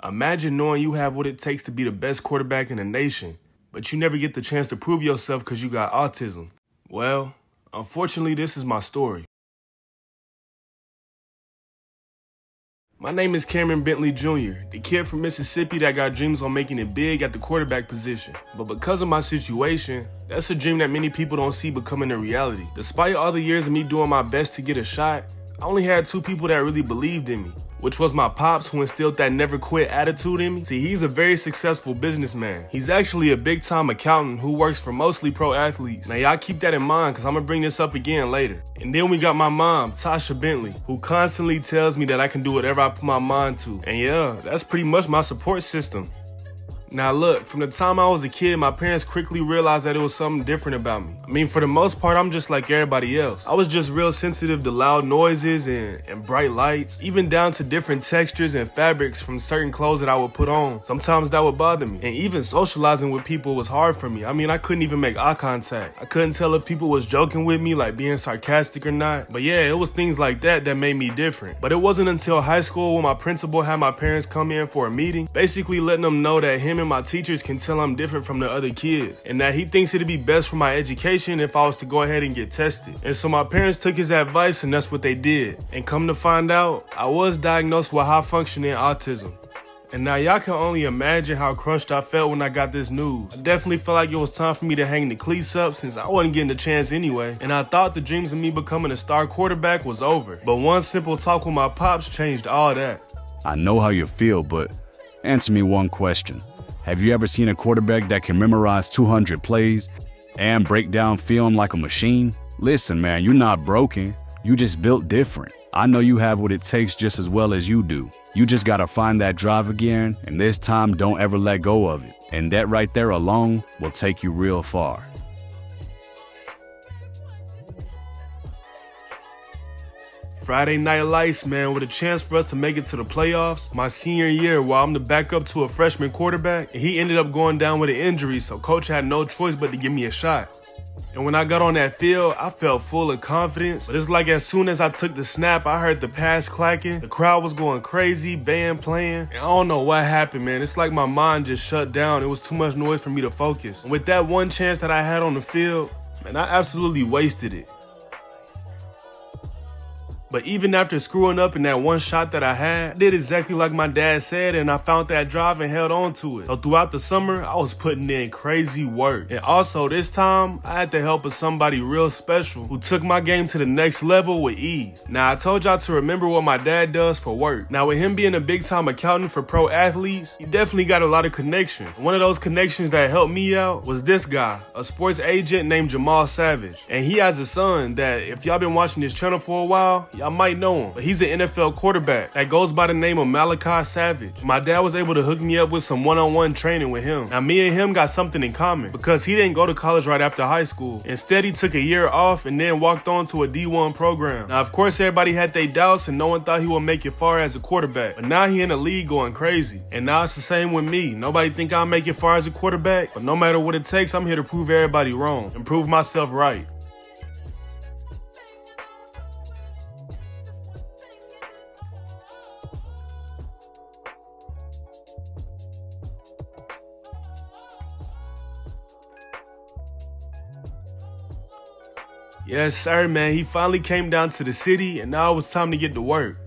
Imagine knowing you have what it takes to be the best quarterback in the nation, but you never get the chance to prove yourself because you got autism. Well, unfortunately, this is my story. My name is Cameron Bentley Jr., the kid from Mississippi that got dreams on making it big at the quarterback position. But because of my situation, that's a dream that many people don't see becoming a reality. Despite all the years of me doing my best to get a shot, I only had two people that really believed in me, which was my pops, who instilled that never quit attitude in me. See, he's a very successful businessman. He's actually a big time accountant who works for mostly pro athletes. Now y'all keep that in mind because I'm gonna bring this up again later. And then we got my mom, Tasha Bentley, who constantly tells me that I can do whatever I put my mind to. And yeah, that's pretty much my support system. Now look, from the time I was a kid, my parents quickly realized that it was something different about me. I mean, for the most part, I'm just like everybody else. I was just real sensitive to loud noises and bright lights, even down to different textures and fabrics from certain clothes that I would put on. Sometimes that would bother me. And even socializing with people was hard for me. I mean, I couldn't even make eye contact. I couldn't tell if people was joking with me, like being sarcastic or not. But yeah, it was things like that that made me different. But it wasn't until high school when my principal had my parents come in for a meeting, basically letting them know that him and my teachers can tell I'm different from the other kids, and that he thinks it'd be best for my education if I was to go ahead and get tested. And so my parents took his advice, and that's what they did. And come to find out, I was diagnosed with high functioning autism. And now y'all can only imagine how crushed I felt when I got this news. I definitely felt like it was time for me to hang the cleats up since I wasn't getting a chance anyway. And I thought the dreams of me becoming a star quarterback was over. But one simple talk with my pops changed all that. I know how you feel, but answer me one question. Have you ever seen a quarterback that can memorize 200 plays and break down film like a machine? Listen, man, you're not broken. You just built different. I know you have what it takes just as well as you do. You just gotta find that drive again, and this time don't ever let go of it. And that right there alone will take you real far. Friday Night Lights, man, with a chance for us to make it to the playoffs. My senior year, while I'm the backup to a freshman quarterback, and he ended up going down with an injury, so coach had no choice but to give me a shot. And when I got on that field, I felt full of confidence. But it's like as soon as I took the snap, I heard the pass clacking. The crowd was going crazy, band playing. And I don't know what happened, man. It's like my mind just shut down. It was too much noise for me to focus. And with that one chance that I had on the field, man, I absolutely wasted it. But even after screwing up in that one shot that I had, I did exactly like my dad said, and I found that drive and held on to it. So throughout the summer, I was putting in crazy work. And also this time, I had the help of somebody real special who took my game to the next level with ease. Now, I told y'all to remember what my dad does for work. Now, with him being a big time accountant for pro athletes, he definitely got a lot of connections. One of those connections that helped me out was this guy, a sports agent named Jamal Savage. And he has a son that, if y'all been watching this channel for a while, y'all might know him, but he's an NFL quarterback that goes by the name of Malachi Savage. My dad was able to hook me up with some one-on-one training with him. Now, me and him got something in common because he didn't go to college right after high school. Instead, he took a year off and then walked on to a D1 program. Now, of course, everybody had their doubts and no one thought he would make it far as a quarterback, but now he in the league going crazy. And now it's the same with me. Nobody think I'll make it far as a quarterback, but no matter what it takes, I'm here to prove everybody wrong and prove myself right. Yes, sir, man. He finally came down to the city, and now it was time to get to work.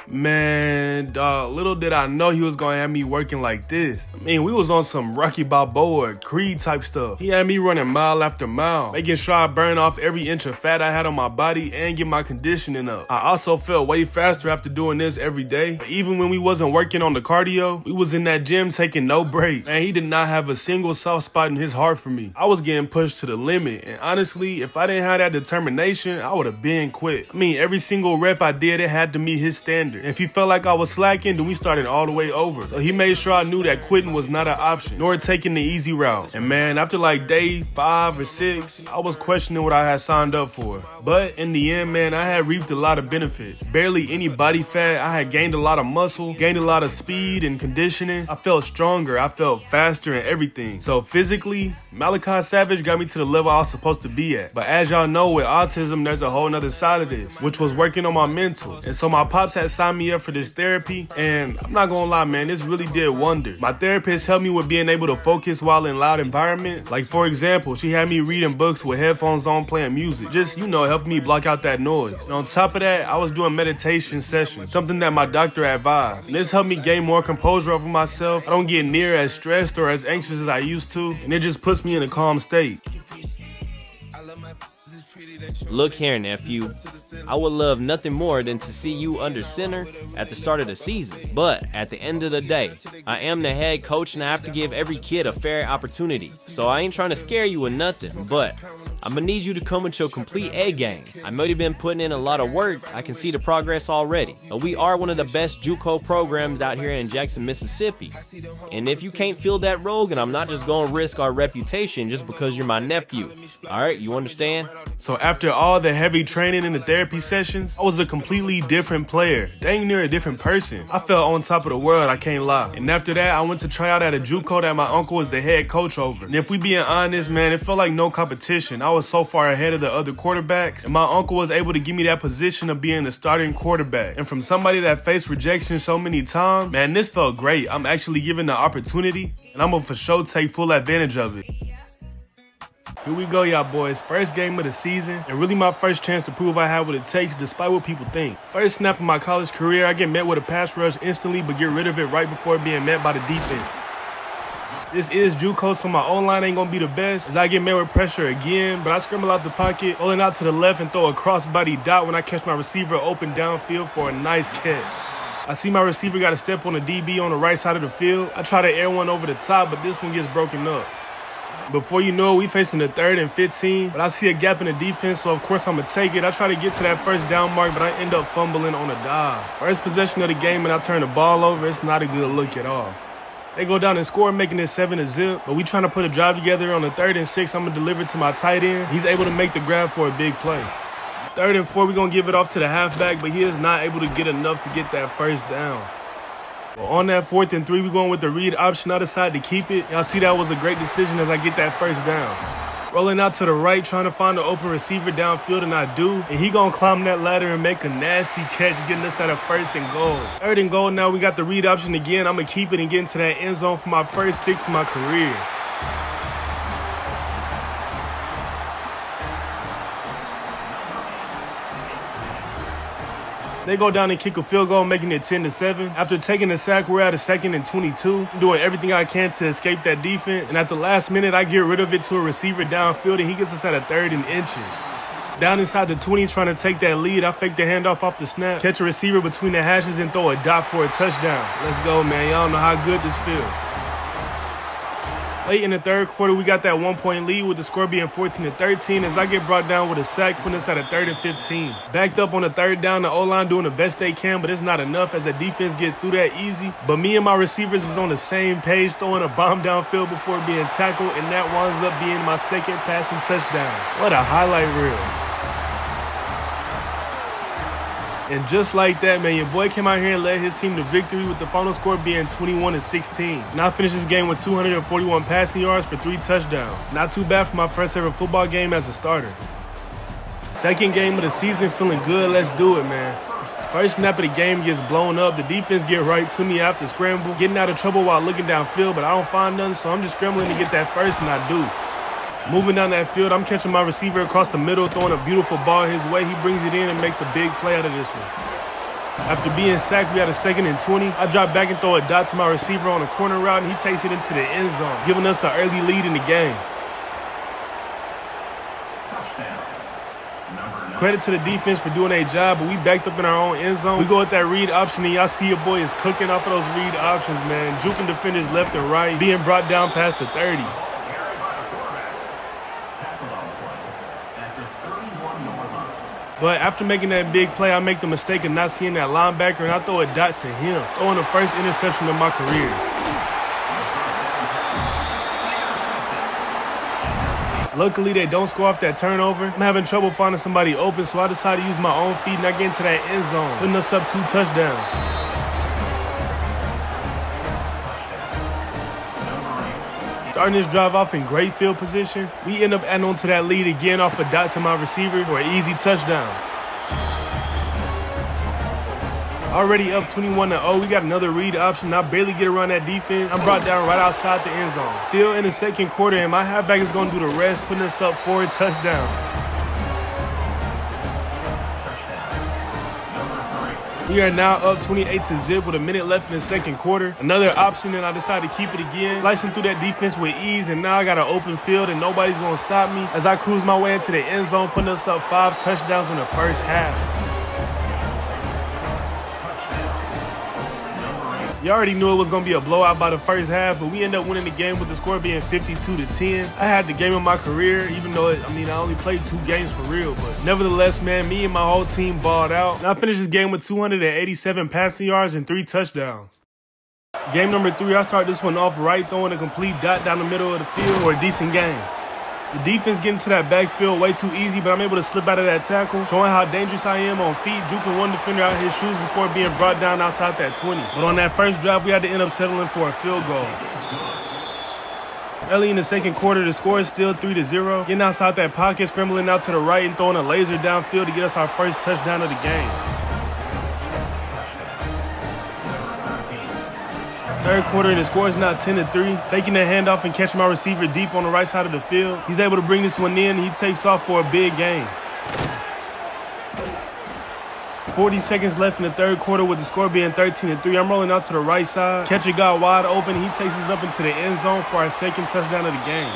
Man, dog, little did I know he was gonna have me working like this. I mean, we was on some Rocky Balboa, Creed type stuff. He had me running mile after mile, making sure I burn off every inch of fat I had on my body and get my conditioning up. I also felt way faster after doing this every day. But even when we wasn't working on the cardio, we was in that gym taking no breaks. Man, he did not have a single soft spot in his heart for me. I was getting pushed to the limit, and honestly, if I didn't have that determination, I would have been quit. I mean, every single rep I did, it had to meet his standard. If he felt like I was slacking, then we started all the way over. So he made sure I knew that quitting was not an option, nor taking the easy route. And man, after like day 5 or 6, I was questioning what I had signed up for. But in the end, man, I had reaped a lot of benefits. Barely any body fat. I had gained a lot of muscle, gained a lot of speed and conditioning. I felt stronger. I felt faster and everything. So physically, Malachi Savage got me to the level I was supposed to be at. But as y'all know, with autism, there's a whole nother side of this, which was working on my mental. And so my pops had signed signed me up for this therapy, and I'm not gonna lie, man, this really did wonders. My therapist helped me with being able to focus while in loud environments. Like, for example, she had me reading books with headphones on playing music. Just, you know, helping me block out that noise. And on top of that, I was doing meditation sessions, something that my doctor advised. And this helped me gain more composure over myself. I don't get near as stressed or as anxious as I used to, and it just puts me in a calm state. Look here, nephew. I would love nothing more than to see you under center at the start of the season. But at the end of the day, I am the head coach and I have to give every kid a fair opportunity. So I ain't trying to scare you or nothing, but I'm gonna need you to come with your complete A game. I know you've been putting in a lot of work. I can see the progress already. We are one of the best JUCO programs out here in Jackson, Mississippi. And if you can't fill that role, then I'm not just gonna risk our reputation just because you're my nephew. Alright, you understand? So after all the heavy training and the therapy sessions, I was a completely different player, dang near a different person. I felt on top of the world, I can't lie. And after that, I went to try out at a JUCO that my uncle was the head coach over. And if we being honest, man, it felt like no competition. I was so far ahead of the other quarterbacks, and my uncle was able to give me that position of being the starting quarterback. And from somebody that faced rejection so many times, man, this felt great. I'm actually given the opportunity, and I'm gonna for sure take full advantage of it. Here we go, y'all boys. First game of the season, and really my first chance to prove I have what it takes despite what people think. First snap of my college career, I get met with a pass rush instantly, but get rid of it right before being met by the defense. This is JUCO, so my O-line ain't gonna be the best as I get met with pressure again, but I scramble out the pocket, rolling out to the left and throw a crossbody dot when I catch my receiver open downfield for a nice catch. I see my receiver got a step on the DB on the right side of the field. I try to air one over the top, but this one gets broken up. Before you know it, we facing the 3rd and 15, but I see a gap in the defense, so of course I'm gonna take it. I try to get to that first down mark, but I end up fumbling on a dive. First possession of the game and I turn the ball over, it's not a good look at all. They go down and score, making it 7-0, but we trying to put a drive together. On the 3rd and 6, I'm gonna deliver to my tight end. He's able to make the grab for a big play. 3rd and 4, we're gonna give it off to the halfback, but he is not able to get enough to get that first down. Well, on that 4th and 3, we're going with the read option. I decided to keep it. Y'all see that was a great decision as I get that first down. Rolling out to the right, trying to find the open receiver downfield, and I do. And he gonna climb that ladder and make a nasty catch, getting us at a 1st and goal. 3rd and goal, now we got the read option again. I'm gonna keep it and get into that end zone for my first 6 of my career. They go down and kick a field goal, making it 10-7. After taking a sack, we're at a 2nd and 22. I'm doing everything I can to escape that defense. And at the last minute, I get rid of it to a receiver downfield, and he gets us at a 3rd and inches. Down inside the 20s, trying to take that lead. I fake the handoff off the snap, catch a receiver between the hashes, and throw a dot for a touchdown. Let's go, man. Y'all know how good this feels. Late in the 3rd quarter, we got that 1-point lead with the score being 14-13 as I get brought down with a sack, putting us at a 3rd and 15. Backed up on the 3rd down, the O-line doing the best they can, but it's not enough as the defense gets through that easy. But me and my receivers is on the same page, throwing a bomb downfield before being tackled, and that winds up being my 2nd passing touchdown. What a highlight reel. And just like that, man, your boy came out here and led his team to victory with the final score being 21-16. And I finished this game with 241 passing yards for 3 touchdowns. Not too bad for my first ever football game as a starter. Second game of the season, feeling good, let's do it, man. First snap of the game gets blown up. The defense get right to me after scramble, getting out of trouble while looking downfield, but I don't find nothing, so I'm just scrambling to get that first, and I do. Moving down that field, I'm catching my receiver across the middle, throwing a beautiful ball his way. He brings it in and makes a big play out of this one. After being sacked, we had a 2nd and 20. I drop back and throw a dot to my receiver on a corner route, and he takes it into the end zone, giving us an early lead in the game. Credit to the defense for doing their job, but we backed up in our own end zone. We go with that read option, and y'all see your boy is cooking off of those read options, man. Juking defenders left and right, being brought down past the 30. But after making that big play, I make the mistake of not seeing that linebacker, and I throw a dot to him, throwing the first interception of my career. Luckily, they don't score off that turnover. I'm having trouble finding somebody open, so I decide to use my own feet and I get into that end zone, putting us up 2 touchdowns. Starting this drive off in great field position, we end up adding on to that lead again off a dot to my receiver for an easy touchdown. Already up 21-0, we got another read option. I barely get around that defense. I'm brought down right outside the end zone. Still in the second quarter, and my halfback is going to do the rest, putting us up for a touchdown. We are now up 28-0 with a minute left in the second quarter. Another option, and I decided to keep it again. Slicing through that defense with ease, and now I got an open field, and nobody's going to stop me as I cruise my way into the end zone, putting us up 5 touchdowns in the first half. You already knew it was going to be a blowout by the first half, but we ended up winning the game with the score being 52-10. I had the game of my career, even though, I only played 2 games for real. But nevertheless, man, me and my whole team balled out. And I finished this game with 287 passing yards and 3 touchdowns. Game number 3, I start this one off right, throwing a complete dot down the middle of the field for a decent game. The defense getting to that backfield way too easy, but I'm able to slip out of that tackle, showing how dangerous I am on feet, juking one defender out his shoes before being brought down outside that 20. But on that first drive, we had to end up settling for a field goal. Early in the second quarter, the score is still 3-0. Getting outside that pocket, scrambling out to the right and throwing a laser downfield to get us our first touchdown of the game. Third quarter, and the score is now 10-3. Faking the handoff and catching my receiver deep on the right side of the field. He's able to bring this one in, and he takes off for a big gain. 40 seconds left in the third quarter with the score being 13-3. I'm rolling out to the right side. Catcher got wide open. He takes us up into the end zone for our second touchdown of the game.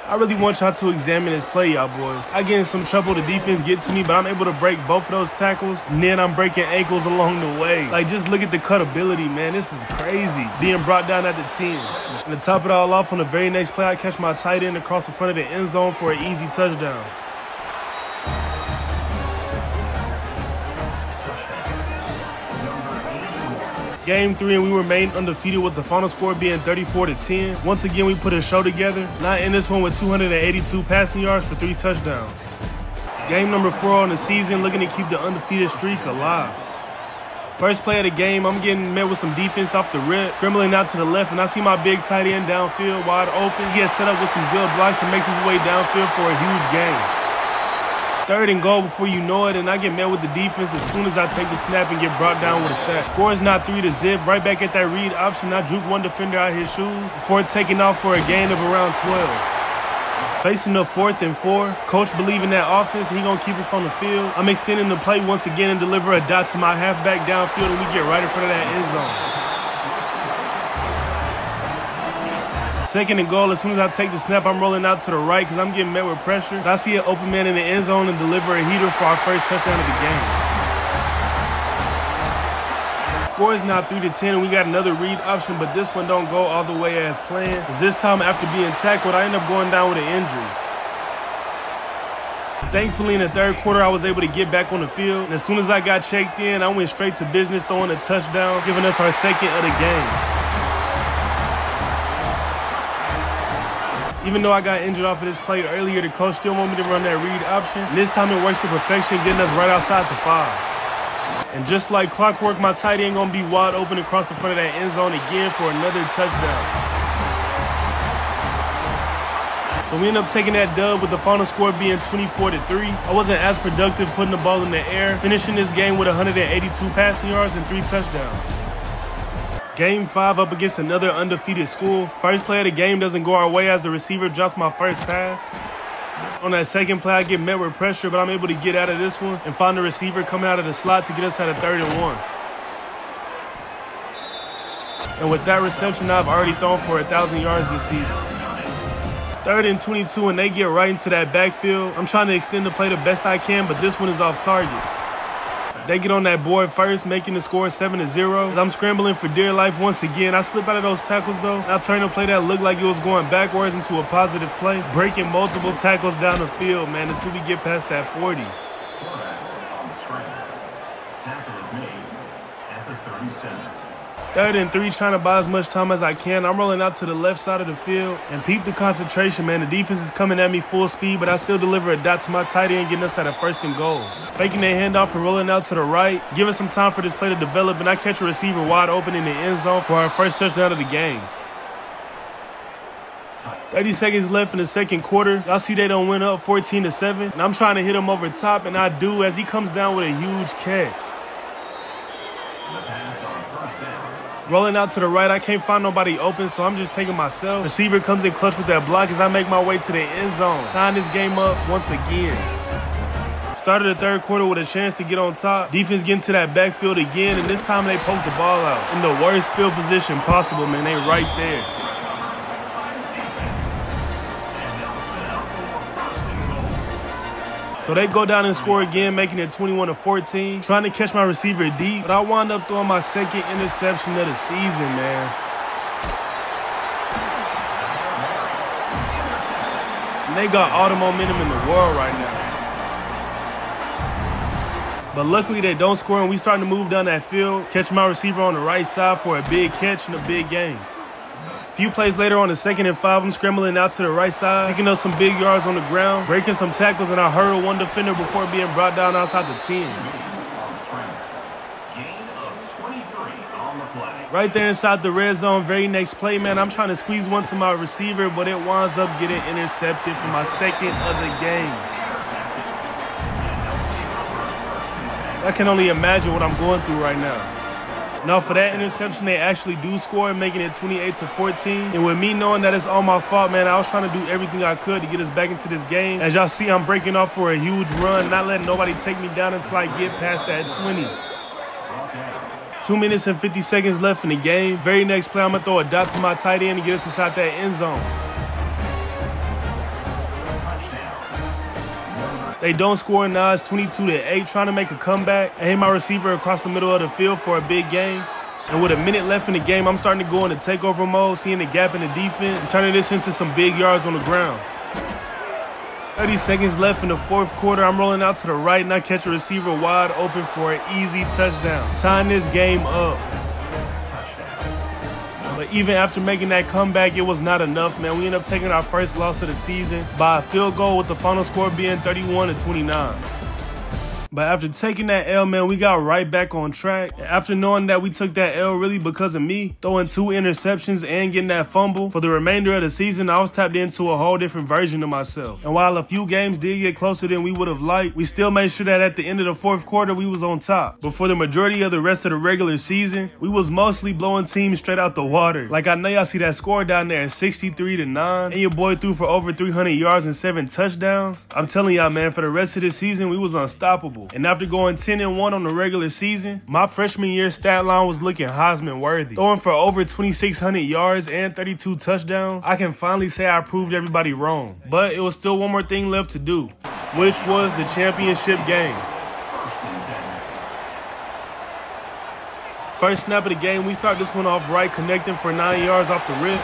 I really want y'all to examine this play, y'all boys. I get in some trouble, the defense gets to me, but I'm able to break both of those tackles, and then I'm breaking ankles along the way. Like, just look at the cutability, man. This is crazy. Being brought down at the 10. And to top it all off, on the very next play, I catch my tight end across the front of the end zone for an easy touchdown. Game 3, and we remain undefeated with the final score being 34-10. Once again, we put a show together. Now in this one with 282 passing yards for 3 touchdowns. Game number 4 on the season, looking to keep the undefeated streak alive. First play of the game, I'm getting met with some defense off the rip, scrambling out to the left, and I see my big tight end downfield wide open. He gets set up with some good blocks and makes his way downfield for a huge gain. Third and goal before you know it, and I get met with the defense as soon as I take the snap and get brought down with a sack. Score is now 3-0. Right back at that read option, I juke one defender out his shoes before taking off for a gain of around 12. Facing the 4th and 4, coach believe in that offense, and he gonna keep us on the field. I'm extending the play once again and deliver a dot to my halfback downfield, and we get right in front of that end zone. Second and goal, as soon as I take the snap, I'm rolling out to the right because I'm getting met with pressure. And I see an open man in the end zone and deliver a heater for our first touchdown of the game. Score is now 3-10, and we got another read option, but this one don't go all the way as planned. As this time, after being tackled, I end up going down with an injury. Thankfully, in the third quarter, I was able to get back on the field. And as soon as I got checked in, I went straight to business, throwing a touchdown, giving us our second of the game. Even though I got injured off of this play earlier, the coach still wanted me to run that read option. And this time it works to perfection, getting us right outside the 5. And just like clockwork, my tight end gonna be wide open across the front of that end zone again for another touchdown. So we end up taking that dub with the final score being 24-3. I wasn't as productive putting the ball in the air, finishing this game with 182 passing yards and 3 touchdowns. Game 5 up against another undefeated school. First play of the game doesn't go our way as the receiver drops my first pass. On that second play, I get met with pressure, but I'm able to get out of this one and find the receiver coming out of the slot to get us at a 3rd and 1. And with that reception, I've already thrown for 1,000 yards this season. 3rd and 22, and they get right into that backfield. I'm trying to extend the play the best I can, but this one is off target. They get on that board first, making the score 7-0. I'm scrambling for dear life once again. I slip out of those tackles, though. And I turn a play that looked like it was going backwards into a positive play, breaking multiple tackles down the field, man, until we get past that 40. Tackle is made at the 37. 3rd and 3, trying to buy as much time as I can. I'm rolling out to the left side of the field and peep the concentration, man. The defense is coming at me full speed, but I still deliver a dot to my tight end, getting us at a 1st and goal. Faking that handoff and rolling out to the right, giving some time for this play to develop, and I catch a receiver wide open in the end zone for our first touchdown of the game. 30 seconds left in the second quarter. Y'all see they done went up 14-7. And I'm trying to hit him over top, and I do as he comes down with a huge catch. Rolling out to the right, I can't find nobody open, so I'm just taking myself. Receiver comes in clutch with that block as I make my way to the end zone. Tying this game up once again. Started the third quarter with a chance to get on top. Defense getting to that backfield again, and this time they poked the ball out. In the worst field position possible, man. They right there. So they go down and score again, making it 21-14. Trying to catch my receiver deep, but I wound up throwing my second interception of the season, man. And they got all the momentum in the world right now. But luckily they don't score, and we starting to move down that field, catch my receiver on the right side for a big catch and a big game. A few plays later on the 2nd and 5, I'm scrambling out to the right side, picking up some big yards on the ground, breaking some tackles, and I hurdle one defender before being brought down outside the 10. Right there inside the red zone, very next play, man, I'm trying to squeeze one to my receiver, but it winds up getting intercepted for my second of the game. I can only imagine what I'm going through right now. Now for that interception, they actually do score, making it 28-14. And with me knowing that it's all my fault, man, I was trying to do everything I could to get us back into this game. As y'all see, I'm breaking off for a huge run, not letting nobody take me down until I get past that 20. 2 minutes and 50 seconds left in the game. Very next play, I'm going to throw a dot to my tight end and get us inside that end zone. They don't score, now it's 22-8, trying to make a comeback. I hit my receiver across the middle of the field for a big gain. And with a minute left in the game, I'm starting to go into takeover mode, seeing the gap in the defense, and turning this into some big yards on the ground. 30 seconds left in the fourth quarter, I'm rolling out to the right, and I catch a receiver wide open for an easy touchdown, tying this game up. But even after making that comeback, it was not enough, man. We ended up taking our first loss of the season by a field goal, with the final score being 31-29. But after taking that L, man, we got right back on track. And after knowing that we took that L really because of me, throwing 2 interceptions and getting that fumble, for the remainder of the season, I was tapped into a whole different version of myself. And while a few games did get closer than we would have liked, we still made sure that at the end of the fourth quarter, we was on top. But for the majority of the rest of the regular season, we was mostly blowing teams straight out the water. Like, I know y'all see that score down there, 63-9, and your boy threw for over 300 yards and 7 touchdowns. I'm telling y'all, man, for the rest of the season, we was unstoppable. And after going 10-1 on the regular season, my freshman year stat line was looking Heisman worthy. Throwing for over 2,600 yards and 32 touchdowns, I can finally say I proved everybody wrong. But it was still one more thing left to do, which was the championship game. First snap of the game, we start this one off right, connecting for 9 yards off the rip.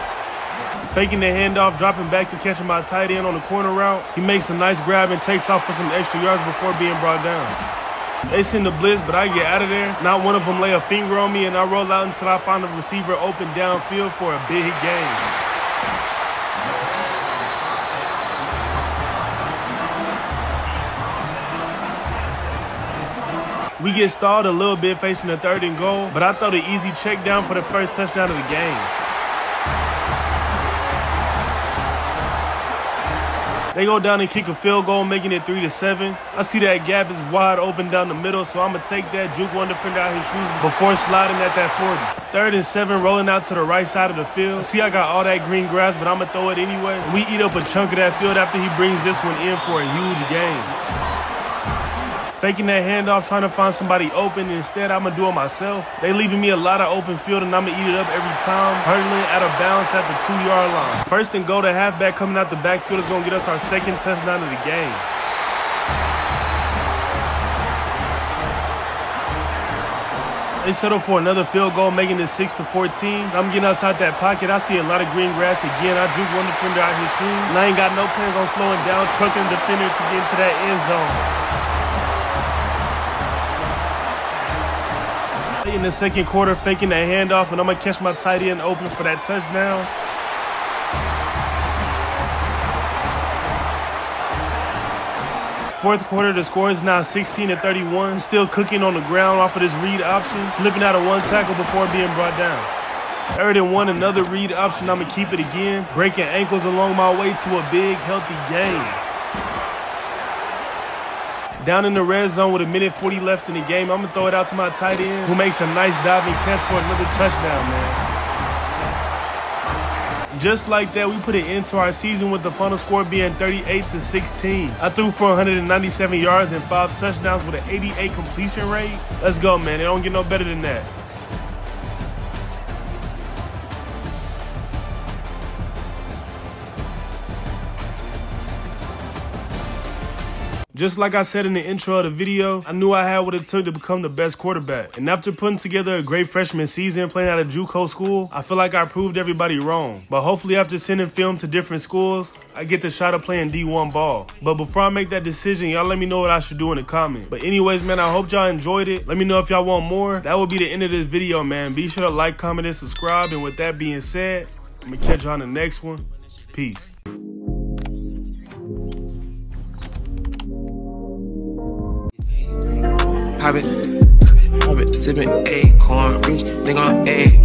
Faking the handoff, dropping back and catching my tight end on the corner route. He makes a nice grab and takes off for some extra yards before being brought down. They send the blitz, but I get out of there. Not one of them lay a finger on me, and I roll out until I find the receiver open downfield for a big gain. We get stalled a little bit facing the 3rd and goal, but I throw the easy check down for the first touchdown of the game. They go down and kick a field goal, making it 3-7. I see that gap is wide open down the middle, so I'm going to take that, juke one defender out his shoes before sliding at that 40. 3rd and 7, rolling out to the right side of the field. See, I got all that green grass, but I'm going to throw it anyway. We eat up a chunk of that field after he brings this one in for a huge gain. Faking that handoff, trying to find somebody open, and instead I'm going to do it myself. They leaving me a lot of open field, and I'm going to eat it up every time, hurdling out of bounds at the 2-yard line. First and goal, the halfback coming out the backfield is going to get us our second touchdown of the game. They settle for another field goal, making it 6-14. I'm getting outside that pocket. I see a lot of green grass again. I juke one defender out his shoes, and I ain't got no plans on slowing down, trucking the defender to get into that end zone. In the second quarter, faking that handoff, and I'm going to catch my tight end open for that touchdown. Fourth quarter, the score is now 16-31. Still cooking on the ground off of this read option, slipping out of one tackle before being brought down. Third and 1, another read option, I'ma keep it again. Breaking ankles along my way to a big, healthy gain. Down in the red zone with 1:40 left in the game, I'm gonna throw it out to my tight end, who makes a nice diving catch for another touchdown, man. Just like that, we put an end to our season with the final score being 38-16. I threw for 197 yards and 5 touchdowns with an 88 completion rate. Let's go, man. It don't get no better than that. Just like I said in the intro of the video, I knew I had what it took to become the best quarterback. And after putting together a great freshman season playing at a JUCO school, I feel like I proved everybody wrong. But hopefully after sending film to different schools, I get the shot of playing D1 ball. But before I make that decision, y'all let me know what I should do in the comments. But anyways, man, I hope y'all enjoyed it. Let me know if y'all want more. That will be the end of this video, man. Be sure to like, comment, and subscribe. And with that being said, I'm gonna catch y'all on the next one. Peace. Pop it, sippin' acorn, rich nigga on egg.